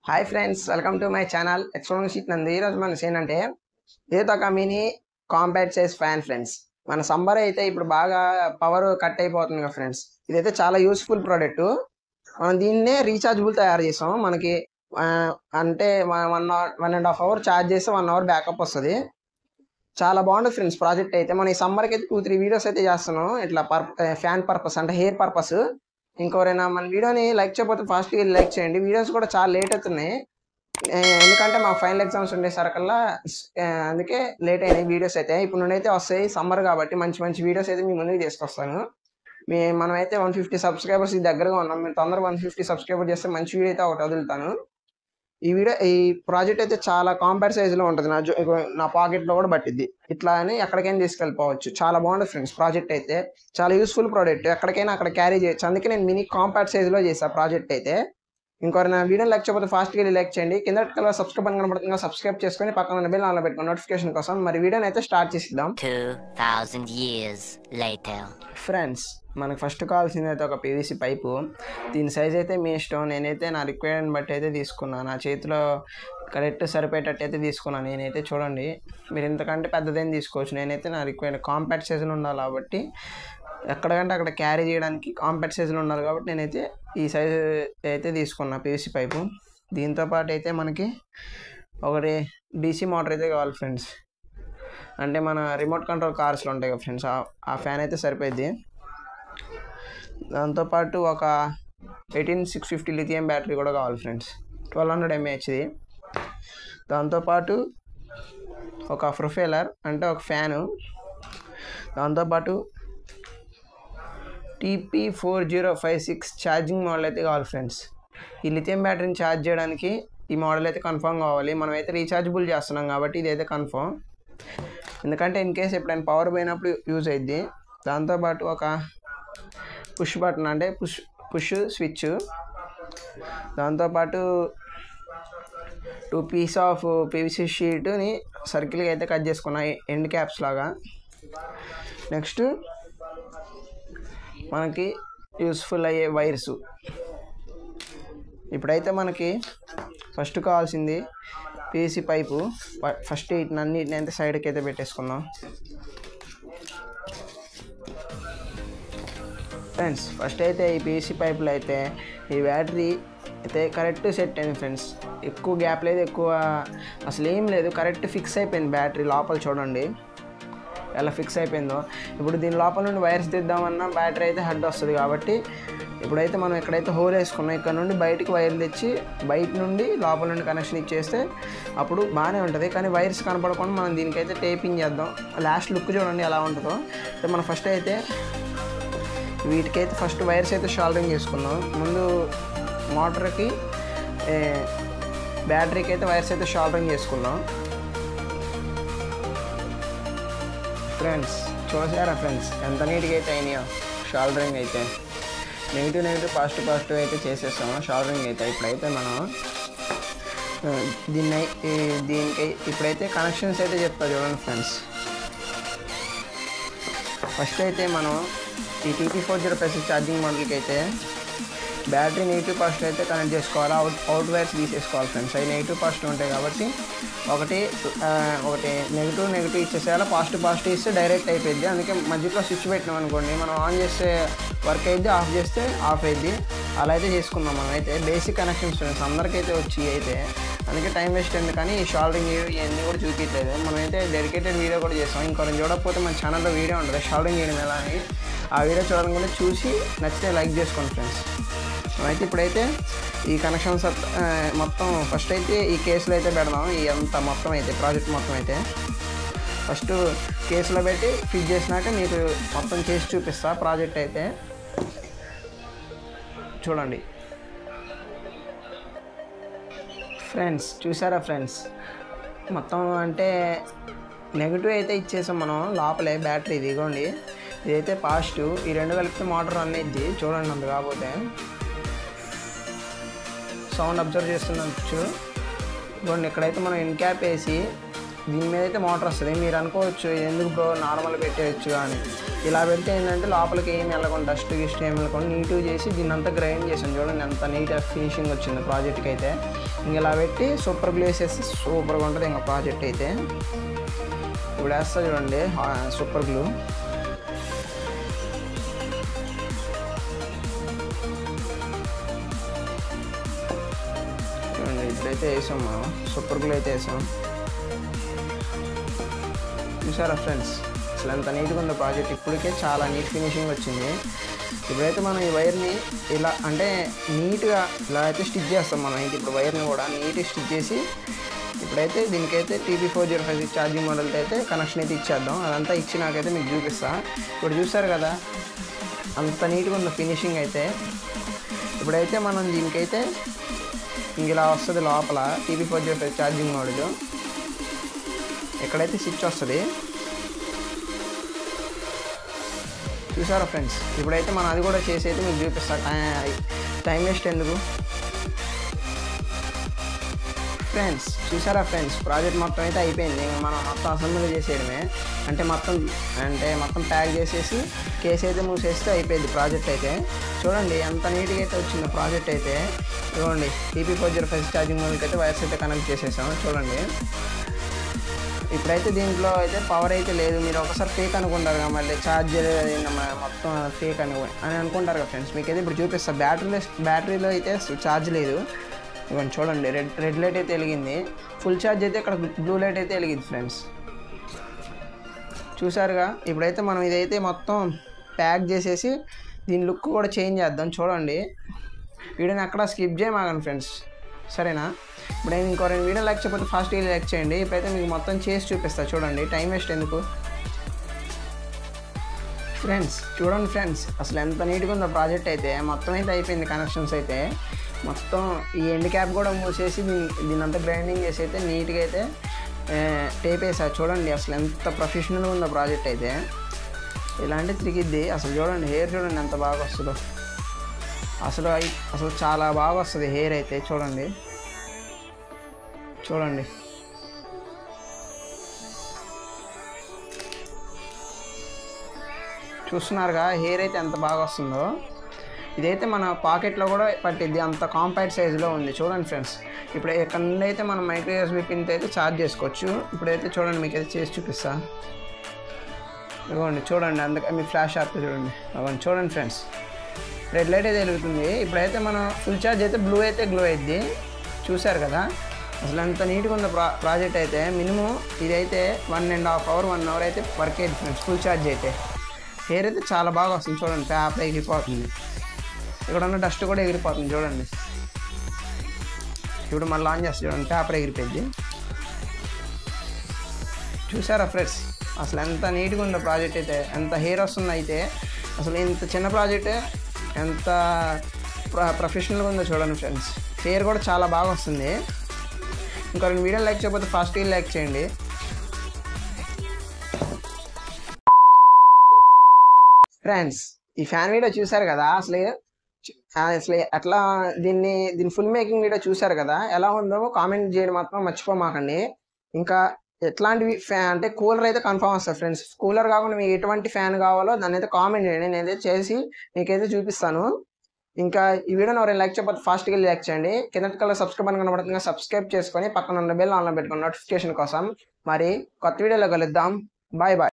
Hi friends, welcome to my channel exploring sheet Nandi. ఈరోజు మనకి ఏంటంటే ఇదైతే ఒక mini compact size fan friends. మన సమ్మర్ అయితే ఇప్పుడు బాగా పవర్ కట్ అయిపోతుంది కదా ఫ్రెండ్స్. ఇదైతే చాలా యూస్ఫుల్ ప్రోడక్ట్. మనం దీన్నే రీఛార్జబుల్ తయారు చేసాం. మనకి అంటే 1.5 అవర్ ఛార్జ్ చేస్తే 1 అవర్ బ్యాకప్ వస్తుంది. చాలా బాగుంటుంది ఫ్రెండ్స్ ప్రాజెక్ట్ అయితే. మనం ఈ సమ్మర్కి అయితే 2-3 వీడియోస్ అయితే చేస్తున్నాం ఇట్లా ఫ్యాన్ పర్పస్ అంటే హెయిర్ పర్పస్. ఇంకెవరైనా మన వీడియోని లైక్ చేయకపోతే ఫాస్ట్గా లైక్ చేయండి. వీడియోస్ కూడా చాలా లేట్ అవుతున్నాయి, ఎందుకంటే మా ఫైనల్ ఎగ్జామ్స్ ఉండేసరికల్లా అందుకే లేట్ అయినాయి వీడియోస్ అయితే. ఇప్పుడు నుండి అయితే వస్తాయి, సమ్మర్ కాబట్టి మంచి మంచి వీడియోస్ అయితే మీ ముందుకు తీసుకొస్తాను. మనమైతే 150 సబ్స్క్రైబర్స్ దగ్గరగా ఉన్నాం. మీరు తొందరగా 150 సబ్స్క్రైబర్ చేస్తే మంచి వీడియో అయితే ఒకటి వదులుతాను. ఈ ప్రాజెక్ట్ అయితే చాలా కాంపాక్ట్ సైజులో ఉంటుంది. నా పాకెట్లో కూడా పట్టిద్ది. ఇట్లా అని ఎక్కడికైనా తీసుకెళ్ళిపోవచ్చు. చాలా బాగుంటుంది ఫ్రెండ్స్ ప్రాజెక్ట్ అయితే. చాలా యూస్ఫుల్ ప్రోడక్ట్, ఎక్కడికైనా అక్కడ క్యారీ చేయొచ్చు. అందుకే నేను మినీ కాంపాక్ట్ సైజులో చేశాను ప్రాజెక్ట్ అయితే. ఇంకొకరు నా వీడియో లైక్ చేయకపోతే ఫాస్ట్గా లైక్ చేయండి. కింద కలర్ సబ్స్క్రైబ్ అని కనబడుతుంది, సబ్స్క్రైబ్ చేసుకొని పక్కన ఉన్న బెల్ ఆన్లో పెట్టుకోండి నోటిఫికేషన్ కోసం. మరి వీడియోని అయితే స్టార్ట్ చేసిద్దాం. 2000 years later. ఫ్రెండ్స్, మనకు ఫస్ట్ కావాల్సింది అయితే ఒక పీవీసీ పైపు. దీని సైజ్ అయితే మీ ఇష్టం. నేనైతే నా రిక్వైర్మెంట్ బట్టి అయితే తీసుకున్నాను. నా చేతిలో కరెక్ట్ సరిపోయేటట్టు అయితే తీసుకున్నాను. నేనైతే చూడండి, మీరు ఇంతకంటే పెద్దదేం తీసుకోవచ్చు. నేనైతే నా రిక్వైర్మెంట్ కాంపాక్ట్ సైజులో ఉండాలి కాబట్టి, ఎక్కడికంటే అక్కడ క్యారీ చేయడానికి కాంపాక్ట్ సైజులో ఉండాలి కాబట్టి నేనైతే ఈ సైజు అయితే తీసుకున్నా పీవీసీ పైపు. దీంతోపాటు అయితే మనకి ఒకటి డీసీ మోటార్ అయితే కావాలి ఫ్రెండ్స్. అంటే మన రిమోట్ కంట్రోల్ కార్స్లో ఉంటాయి కదా ఫ్రెండ్స్, ఆ ఫ్యాన్ అయితే సరిపోద్ది. దాంతోపాటు ఒక 18650 లిథియం బ్యాటరీ కూడా కావాలి ఫ్రెండ్స్, 1200 mAhది. దాంతోపాటు ఒక ప్రొఫైలర్ అంటే ఒక ఫ్యాను. దాంతోపాటు TP4056 ఛార్జింగ్ మోడల్ అయితే కావాలి ఫ్రెండ్స్. ఈ లిథియం బ్యాటరీని ఛార్జ్ చేయడానికి ఈ మోడల్ అయితే కన్ఫర్మ్ కావాలి. మనమైతే రీఛార్జబుల్ చేస్తున్నాం కాబట్టి ఇదైతే కన్ఫర్మ్, ఎందుకంటే ఇన్ కేస్ ఎప్పుడైనా పవర్ పోయినప్పుడు యూజ్ అయ్యిద్ది. దాంతోపాటు ఒక పుష్ బటన్ అంటే పుష్ స్విచ్. దాంతోపాటు 2 పీస్ ఆఫ్ పీవీసీ షీట్ని సర్కిల్గా అయితే కట్ చేసుకున్నాయి, ఎండ్ క్యాప్స్ లాగా. నెక్స్ట్ మనకి యూస్ఫుల్ అయ్యే వైర్స్. ఇప్పుడైతే మనకి ఫస్ట్ కావాల్సింది పీవీసీ పైపు. ఫస్ట్ వీటిని అయితే సైడ్కి అయితే పెట్టేసుకుందాం ఫ్రెండ్స్. ఫస్ట్ అయితే ఈ పీవీసీ పైపులో అయితే ఈ బ్యాటరీ అయితే కరెక్ట్ సెట్ అయింది ఫ్రెండ్స్. ఎక్కువ గ్యాప్ లేదు, ఎక్కువ అసలు ఏం లేదు, కరెక్ట్ ఫిక్స్ అయిపోయింది బ్యాటరీ. లోపల చూడండి ఎలా ఫిక్స్ అయిపోయిందో. ఇప్పుడు దీని లోపల నుండి వైర్స్ తీద్దామన్నా బ్యాటరీ అయితే హెడ్ వస్తుంది కాబట్టి, ఇప్పుడైతే మనం ఎక్కడైతే హోల్ వేసుకున్నాం ఇక్కడ నుండి బయటికి వైర్లు తెచ్చి బయట నుండి లోపల నుండి కనెక్షన్ ఇచ్చేస్తే అప్పుడు బాగానే ఉంటుంది. కానీ వైర్స్ కనపడకుండా మనం దీనికైతే టేపింగ్ చేద్దాం. లాస్ట్ లుక్ చూడండి ఎలా ఉంటుందో. అయితే మనం ఫస్ట్ అయితే వీటికైతే ఫస్ట్ వైర్స్ అయితే షాల్డరింగ్ చేసుకుందాం. ముందు మోటార్కి బ్యాటరీకి అయితే వైర్స్ అయితే షాల్డరింగ్ చేసుకుందాం ఫ్రెండ్స్. చూసారా ఫ్రెండ్స్ ఎంత నీట్గా అయితే అయినాయో షాల్డరింగ్ అయితే. నెగిటివ్ పాజిటివ్ అయితే చేసేస్తాము షాల్డరింగ్ అయితే. ఇప్పుడైతే మనం దీనికి ఇప్పుడైతే కనెక్షన్స్ అయితే చెప్తా చూడండి ఫ్రెండ్స్. ఫస్ట్ అయితే మనం ఈ TP4056 ఛార్జింగ్ మోడల్కి అయితే బ్యాటరీ నెగిటివ్ పాజిటివ్ అయితే కనెక్ట్ చేసుకోవాలి. అవుట్ వైర్స్ తీసేసుకోవాలి ఫ్రెండ్స్. అవి నెగిటివ్ పాజిటివ్ ఉంటాయి కాబట్టి ఒకటి నెగిటివ్ ఇచ్చేసేయాలి. పాజిటివ్ ఇస్తే డైరెక్ట్ అయిపోయింది. అందుకే మధ్యలో స్విచ్ పెట్టినాం అనుకోండి, మనం ఆన్ చేస్తే వర్క్ అయింది, ఆఫ్ చేస్తే ఆఫ్ అయింది. అలా అయితే చేసుకుందాం. మనం అయితే బేసిక్ కనెక్షన్స్ ఫ్రెండ్స్ అందరికైతే వచ్చి అయితే, అందుకే టైం వేస్ట్ అయింది. కానీ ఈ షాల్డరింగ్ ఇవన్నీ కూడా చూపించలేదు. మనమైతే డెడికేటెడ్ వీడియో కూడా చేస్తాం. ఇంకొకరిని చూడకపోతే మన ఛానల్లో వీడియో ఉంటుంది షాల్డరింగ్ చేయడం ఎలా అని. ఆ వీడియో చూడడం కూడా చూసి నచ్చితే లైక్ చేసుకోండి ఫ్రెండ్స్. అయితే ఇప్పుడైతే ఈ కనెక్షన్స్ మొత్తం ఫస్ట్ అయితే ఈ కేసులో అయితే పెడదాం. ఈ అంత మొత్తం అయితే ప్రాజెక్ట్ మొత్తం అయితే ఫస్ట్ కేసులో పెట్టి ఫిట్ చేసినాక మీకు మొత్తం చేసి చూపిస్తా ప్రాజెక్ట్ అయితే. చూడండి ఫ్రెండ్స్, చూసారా ఫ్రెండ్స్ మొత్తం అంటే నెగిటివ్ అయితే ఇచ్చేసాం మనం లోపలే. బ్యాటరీ ఇదిగోండి, ఇదైతే పాజిటివ్. ఈ రెండు కలిపితే మోటార్ రన్ అయ్యిద్ది. చూడండి అంత కాకపోతే సౌండ్ అబ్జర్వ్ చేస్తుండొచ్చు. ఇదిగోండి ఇక్కడైతే మనం ఇన్ క్యాప్ వేసి దీని మీద అయితే మోటార్ వస్తుంది. మీరు అనుకోవచ్చు ఎందుకు బ్రో నార్మల్ పెట్టేయచ్చు అని. ఇలా పెడితే ఏంటంటే లోపలికి ఏమి వెళ్ళకుండా డస్ట్ గిస్ట్ ఏమి వెళ్ళకుండా నీట్గా చేసి దీన్ని అంతా గ్రైండ్ చేసాను. చూడండి ఎంత నీట్గా ఫినిషింగ్ వచ్చింది ప్రాజెక్ట్కి అయితే. ఇంక ఇలా పెట్టి సూపర్ గ్లూ వేసేస్తే సూపర్గా ఉంటుంది ఇంకా ప్రాజెక్ట్ అయితే. ఇప్పుడు వేస్తా చూడండి సూపర్ గ్లూ. చూడండి ఇప్పుడైతే వేసాం మనం సూపర్ గ్లూ అయితే వేసాం. చూసారా ఫ్రెండ్స్ అసలు ఎంత నీట్గా ఉందో ప్రాజెక్ట్. ఇప్పటికే చాలా నీట్ ఫినిషింగ్ వచ్చింది. ఇప్పుడైతే మనం ఈ వైర్ని ఇలా అంటే నీట్గా ఇలా అయితే స్టిచ్ చేస్తాం మనం. ఇప్పుడు వైర్ని కూడా నీట్గా స్టిచ్ చేసి ఇప్పుడైతే దీనికైతే TP4056 ఛార్జింగ్ మోడల్తో అయితే కనెక్షన్ అయితే ఇచ్చేద్దాం. అదంతా ఇచ్చి నాకైతే మీకు చూపిస్తా. ఇప్పుడు చూసారు కదా అంత నీట్గా ఉన్న ఫినిషింగ్ అయితే. ఇప్పుడైతే మనం దీనికైతే ఇలా వస్తుంది లోపల TP4056 ఛార్జింగ్ మోడల్. ఎక్కడైతే స్విచ్ వస్తుంది చూసారా ఫ్రెండ్స్. ఇప్పుడైతే మనం అది కూడా చేసి అయితే మీకు చూపిస్తా. టైం వేస్ట్ ఎందుకు ఫ్రెండ్స్. చూసారా ఫ్రెండ్స్ ప్రాజెక్ట్ మొత్తం అయితే అయిపోయింది. మనం మొత్తం అసెంబ్లీ చేసేయడమే. అంటే మొత్తం ప్యాక్ చేసేసి కేసు అయితే మూసేస్తే అయిపోయింది ప్రాజెక్ట్ అయితే. చూడండి ఎంత నీట్గా అయితే వచ్చింది ప్రాజెక్ట్ అయితే. చూడండి TP4056 ఛార్జింగ్ మోడల్కి అయితే వైర్స్ అయితే కనెక్ట్ చేసేసాం. చూడండి ఇప్పుడైతే దీంట్లో అయితే పవర్ అయితే లేదు. మీరు ఒకసారి ఫేక్ అనుకుంటారు కదా మళ్ళీ ఛార్జర్ మొత్తం ఫేక్ అని అనుకుంటారు కదా ఫ్రెండ్స్. మీకైతే ఇప్పుడు చూపిస్తా. బ్యాటరీలో అయితే ఛార్జ్ లేదు. ఇవన్నీ చూడండి రెడ్ లైట్ అయితే వెలిగింది. ఫుల్ ఛార్జ్ అయితే ఇక్కడ బ్లూ లైట్ అయితే వెలిగింది ఫ్రెండ్స్. చూసారుగా. ఇప్పుడైతే మనం ఇదైతే మొత్తం ప్యాక్ చేసేసి దీని లుక్ కూడా చేంజ్ చేద్దాం. చూడండి వీడియోని అక్కడ స్కిప్ చేయమాగండి ఫ్రెండ్స్ సరేనా. ఇప్పుడు నేను ఇంకో 2 వీడియో లైక్ చేయకపోతే ఫాస్ట్గా లైక్ చేయండి. ఇప్పుడైతే మీకు మొత్తం చేసి చూపిస్తా. చూడండి టైం వేస్ట్ ఎందుకు ఫ్రెండ్స్. చూడండి ఫ్రెండ్స్ అసలు ఎంత నీట్గా ఉందో ప్రాజెక్ట్ అయితే. మొత్తం అయితే అయిపోయింది కనెక్షన్స్ అయితే. మొత్తం ఈ ఎండ్ క్యాప్ కూడా మూసేసి దీని అంతా గ్రైండింగ్ చేసి అయితే నీట్గా అయితే టేప్ వేసారు. చూడండి అసలు ఎంత ప్రొఫెషనల్గా ఉందో ప్రాజెక్ట్ అయితే. ఇలాంటి తిరిగిద్ది అసలు. చూడండి హెయిర్ చూడండి ఎంత బాగా వస్తుందో. అసలు చాలా బాగా వస్తుంది హెయిర్ అయితే. చూడండి చూస్తున్నారుగా హెయిర్ అయితే ఎంత బాగా వస్తుందో. ఇదైతే మన పాకెట్లో కూడా పట్టిద్ది అంత కాంపాక్ట్ సైజులో ఉంది. చూడండి ఫ్రెండ్స్ ఇప్పుడు ఎక్కడ నుండి అయితే మనం మైక్రో USB పిన్తో అయితే ఛార్జ్ చేసుకోవచ్చు. ఇప్పుడైతే చూడండి మీకు అయితే చేసి చూపిస్తా. ఇదిగోండి చూడండి అందుకే మీ ఫ్లాష్ ఆపుతుంది చూడండి. అవ్వండి చూడండి ఫ్రెండ్స్ రెడ్ లైట్ అయితే వెలుగుతుంది. ఇప్పుడైతే మనం ఫుల్ ఛార్జ్ అయితే బ్లూ అయితే గ్లో అయింది. చూసారు కదా అసలు ఎంత నీట్గా ఉన్న ప్రాజెక్ట్ అయితే. మినిమం ఇదైతే 1.5 hour 1 hour అయితే వర్క్ అయ్యింది ఫ్రెండ్స్ ఫుల్ ఛార్జ్ అయితే. హెయిర్ అయితే చాలా బాగా వస్తుంది. చూడండి పేపర్ ఎగిరిపోతుంది. ఇక్కడ ఉన్న డస్ట్ కూడా ఎగిరిపోతుంది చూడండి. ఇప్పుడు మళ్ళీ ఆన్ చేస్తే చూడండి పేపర్ ఎగిరిపోయింది. చూసారా ఫ్రెండ్స్ అసలు ఎంత నీట్గా ఉందో ప్రాజెక్ట్ అయితే. ఎంత హెయిర్ వస్తుంది అయితే. అసలు ఇంత చిన్న ప్రాజెక్ట్ ఎంత ప్రొఫెషనల్గా ఉందో చూడండి ఫ్రెండ్స్. హెయిర్ కూడా చాలా బాగా వస్తుంది. ఇంకో 2 వీడియోలు లైక్ చేయకపోతే ఫాస్ట్గా లైక్ చేయండి ఫ్రెండ్స్. ఈ ఫ్యాన్ వీడియో చూసారు కదా అసలు అట్లా దీని ఫుల్ మేకింగ్ వీడియో చూసారు కదా. ఎలా ఉందో కామెంట్ చేయడం మాత్రం మర్చిపోమాకండి. ఇంకా ఎట్లాంటివి అంటే కూలర్ అయితే కన్ఫర్మ్ వస్తుంది ఫ్రెండ్స్. కూలర్ కాకుండా మీకు ఎటువంటి ఫ్యాన్ కావాలో దాన్ని అయితే కామెంట్ చేయండి. నేనైతే చేసి మీకైతే చూపిస్తాను. ఇంకా ఈ వీడియోని ఎవరైనా లైక్ చేయకపోతే ఫాస్ట్గా లైక్ చేయండి. కింద కలర్ సబ్స్క్రైబ్ అని కనబడుతుంది సబ్స్క్రైబ్ చేసుకొని పక్కన ఉన్న బెల్ ఆన్లో పెట్టుకోండి నోటిఫికేషన్ కోసం. మరి కొత్త వీడియోలో కలుద్దాం. Bye bye.